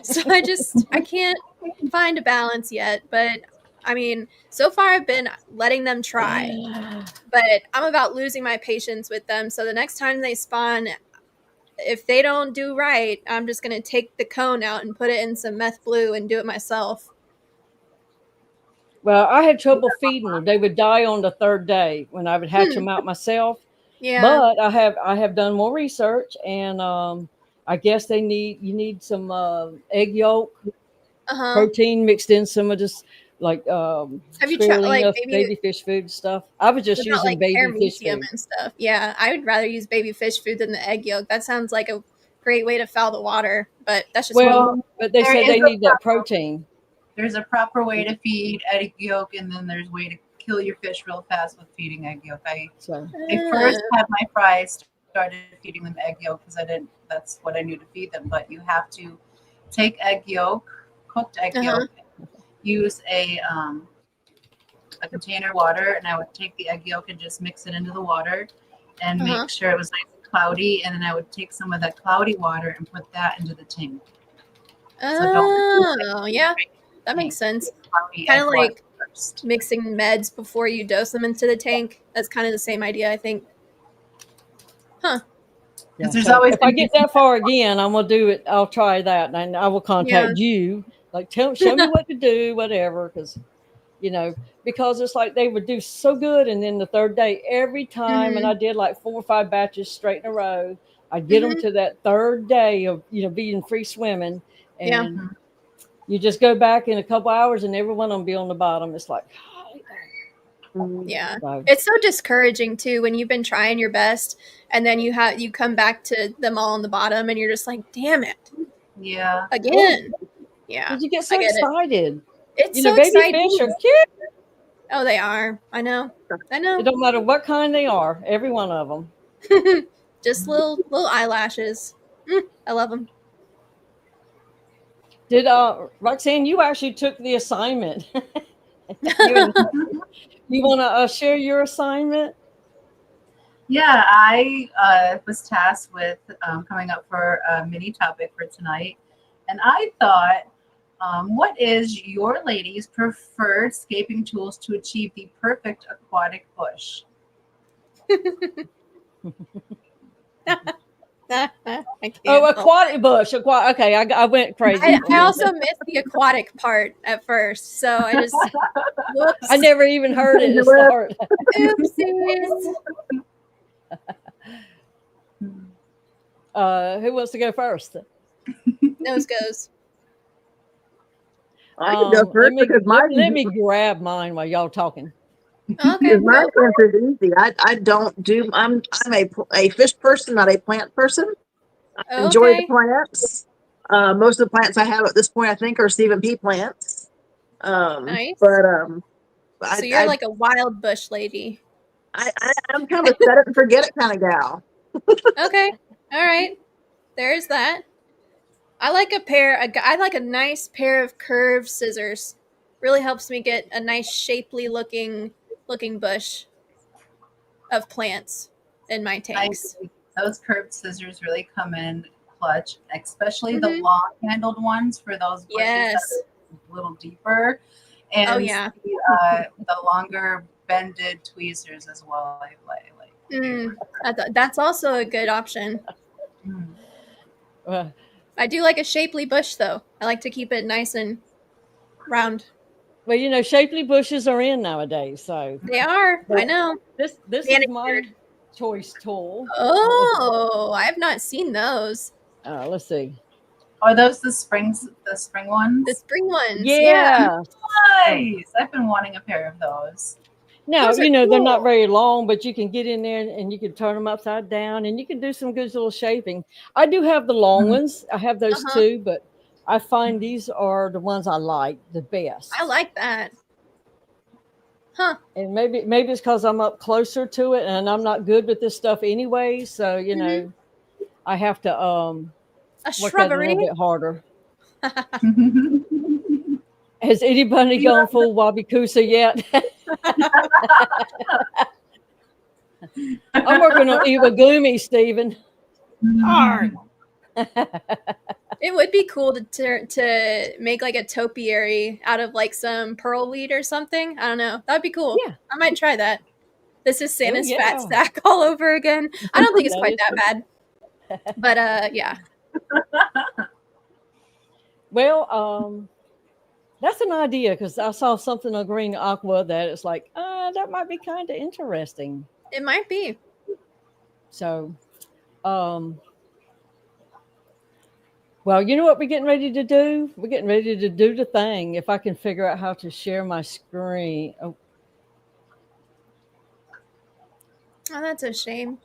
So I can't find a balance yet. But I mean, so far I've been letting them try, but I'm about losing my patience with them. So the next time they spawn, if they don't do right, I'm just gonna take the cone out and put it in some meth blue and do it myself. Well, I had trouble feeding them. They would die on the third day when I would hatch them out myself. Yeah. But I have done more research, and I guess you need some egg yolk, Uh-huh. protein mixed in some of this like Have you tried like spirulina, baby fish food stuff. I was just what about, using like baby fish paramecium food. and stuff? Yeah, I would rather use baby fish food than the egg yolk. That sounds like a great way to foul the water, but that's just me. Well, but they There said is they a need that protein. There's a proper way to feed egg yolk, and then there's a way to kill your fish real fast with feeding egg yolk. I first had my fries started feeding them egg yolk because that's what I knew to feed them. But you have to take egg yolk, cooked egg yolk, use a container of water, and I would take the egg yolk and just mix it into the water, and Uh-huh. make sure it was nice and cloudy, and then I would take some of that cloudy water and put that into the tank. So don't Oh, yeah, that makes sense. cloudy Kind egg of water like first. mixing meds before you dose them into the tank. That's kind of the same idea, I think. Huh. Yeah, Because there's so always if I going to be get that far again, I'm gonna do it. I'll try that, and I will Yeah. contact you. Like, show me what to do, whatever, because because it's like they would do so good, and then the third day every time, and Mhm. I did like 4 or 5 batches straight in a row. I'd get them Mhm. to that third day of being free swimming, Yeah. and you just go back in a couple hours, and every one of them be on the bottom. It's like, Yeah. so, It's so discouraging too when you've been trying your best and then you come back to them all on the bottom and you're just like, damn it. yeah. Again. Yeah. did you get I so get it. excited? It's so Baby fish exciting. are cute. Oh, they are. I know. I It know. don't matter what kind they are. Every one of them. Just little eyelashes. I love them. Did Roxanne? You actually took the assignment. you you want to share your assignment? Yeah, I was tasked with coming up for a mini topic for tonight. And I thought, what is your lady's preferred scaping tools to achieve the perfect aquatic bush? I can't. Oh, help. aquatic bush. Okay, I went crazy for a I minute. also missed the aquatic part at first, so I just whoops. I never even heard it to start. Oopsies. Who wants to go first? Nose goes. I can go first because Let me grab mine while y'all talking. Okay, my go. answer is easy. I don't do. I'm a fish person, not a plant person. I enjoy the Okay. plants. Most of the plants I have at this point, I think, are Stephen P. plants. Nice. But So you're like a wild bush lady. I'm kind of a set it and forget it kind of gal. Okay. All right. There's that. I like I like a nice pair of curved scissors. Really helps me get a nice shapely looking bush of plants in my I tanks. agree. Those curved scissors really come in clutch, especially the Mhm. long handled ones for those bushes that Yes. are a little deeper. Oh And yeah. the longer bended tweezers as well. I like. That's also a good option. Mm. Uh, I do like a shapely bush though. I like to keep it nice and round. well, shapely bushes are in nowadays, so They are. I know. this is my Manicured. choice tool. Oh, I have not seen those. Let's see. Are those the spring The ones? spring ones. Yeah. Yeah. Nice. I've been wanting a pair of those. Now, Those are they're not cool. very long, but you can get in there and you can turn them upside down and you can do some good little shaping. I do have the long Mhm. ones. I have those Uh-huh. too, but I find these are the ones I like the best. I like that. Huh. And maybe it's because I'm up closer to it and I'm not good with this stuff anyway. So, Mhm. I have to A work at it a little shrubbery. bit harder. Has anybody gone full Wabikusa yet? I'm working on Iwagumi, Stephen. Hard. It would be cool to make like a topiary out of like some pearl weed or something. I don't know. That'd be cool. Yeah. I might try that. This is Oh, Santa's fat yeah. stack all over again. I don't think it's That quite is that bad. But yeah. Well, that's an idea because I saw something on Green Aqua that it's like, that might be kind of interesting. It might be. So, well, you know what we're getting ready to do? We're getting ready to do the thing. If I can figure out how to share my screen. Oh, Oh, that's a shame.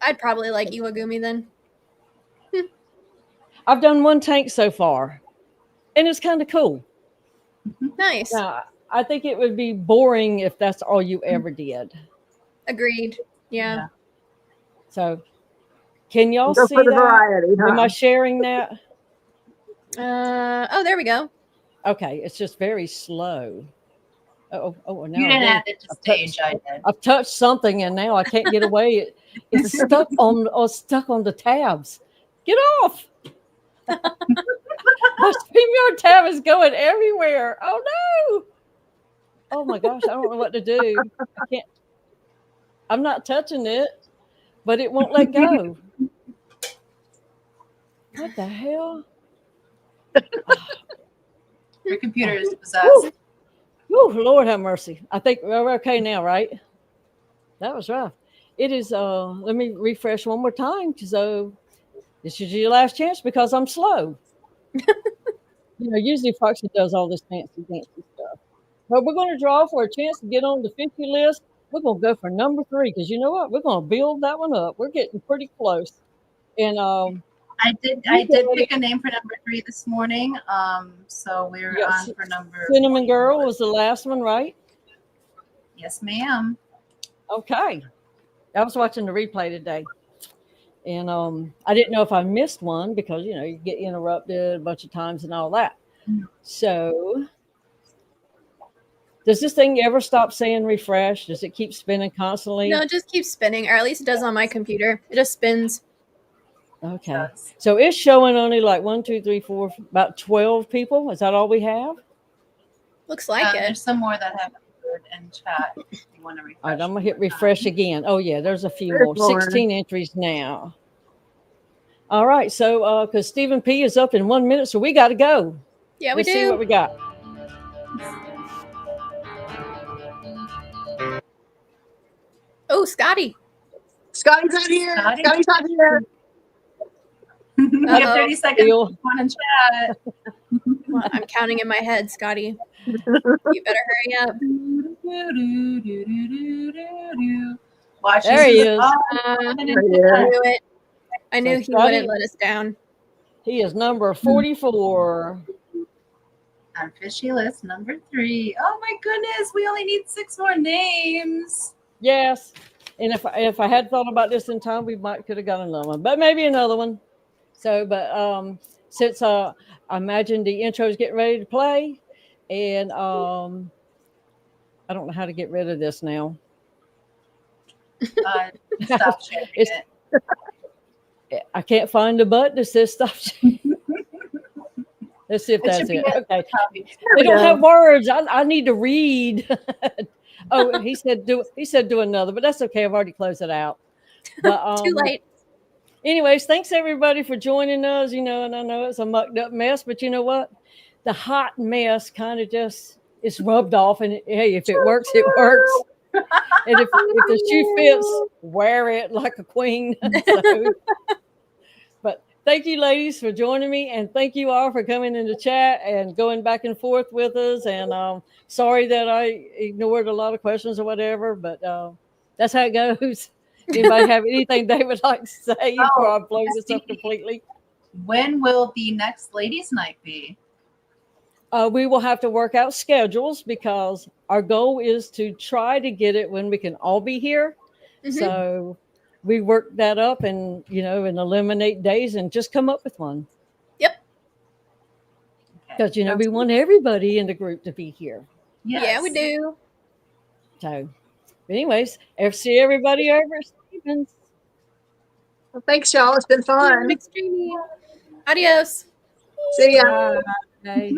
I'd probably like Iwagumi then. I've done one tank so far, and it's kind of cool. Nice. Now, I think it would be boring if that's all you ever did. Agreed. Yeah. So, can y'all Go see for the that? variety, Am I huh? sharing that? Oh, there we go. Okay, it's just very slow. Oh, now You I didn't did. add it to stage. I did. I've touched something and now I can't get away. It's stuck on the tabs. Get off! My StreamYard tab is going everywhere. Oh no! Oh my gosh, I don't know what to do. I can't. I'm not touching it, but it won't let go. What the hell? Your computer is possessed. Whew, Lord have mercy. I think we're okay now, right? That was rough. It is. Let me refresh one more time because this is your last chance because I'm slow. Usually Foxy does all this fancy stuff. But we're going to draw for a chance to get on the 50 list. We're going to go for number 3 because you know what? We're going to build that one up. We're getting pretty close. And I did pick a name for number 3 this morning. So we're on for number Cinnamon 44. Girl was the last one, right? Yes, ma'am. Okay. I was watching the replay today. And I didn't know if I missed one because, you get interrupted a bunch of times and all that. So does this thing ever stop saying refresh? Does it keep spinning constantly? No, it just keeps spinning, or at least it does on my computer. It just spins. Okay. So it's showing only like 1, 2, 3, 4, about 12 people. Is that all we have? Looks like it. There's some more that haven't heard in chat. If you want to refresh. All right, I'm going to hit refresh again. Oh, yeah, there's a few more. 16 entries now. All right. So because Stephen P is up in 1 minute, so we got to go. Yeah, Let's see what we got. Oh, Scotty. Scotty's not here. Scotty? Scotty's not here. We have 30 seconds on in chat. Well, I'm counting in my head, Scotty. You better hurry up. Watch, there he is. I knew it. I knew he wouldn't let us down. He is number 44. On fishy list number 3. Oh my goodness, we only need 6 more names. Yes. And if I had thought about this in time, we could have got another one, but maybe another one. So, but since I imagine the intro is getting ready to play, and I don't know how to get rid of this now. Stop sharing it. I can't find the button that says stop sharing. Let's see if that's it. Okay. They don't have words. I need to read. Oh, he said do another, but that's okay. I've already closed it out. But, too late. Anyways, thanks everybody for joining us. And I know it's a mucked up mess, but you know what? The hot mess kind of just is rubbed off, and hey, if it works, it works. And if the shoe fits, wear it like a queen. So, but thank you, ladies, for joining me, and thank you all for coming in the chat and going back and forth with us. And sorry that I ignored a lot of questions or whatever, but that's how it goes. Anybody have anything they would like to say before I blow this up completely? When will the next ladies' night be? We will have to work out schedules because our goal is to try to get it when we can all be here. Mm-hmm. So we work that up and eliminate days and just come up with one. Yep. Because we want everybody in the group to be here. Yes. Yeah, we do. So, anyways, see everybody over at Stevens. Well, thanks, y'all. It's been fun. Adios. See ya. Bye.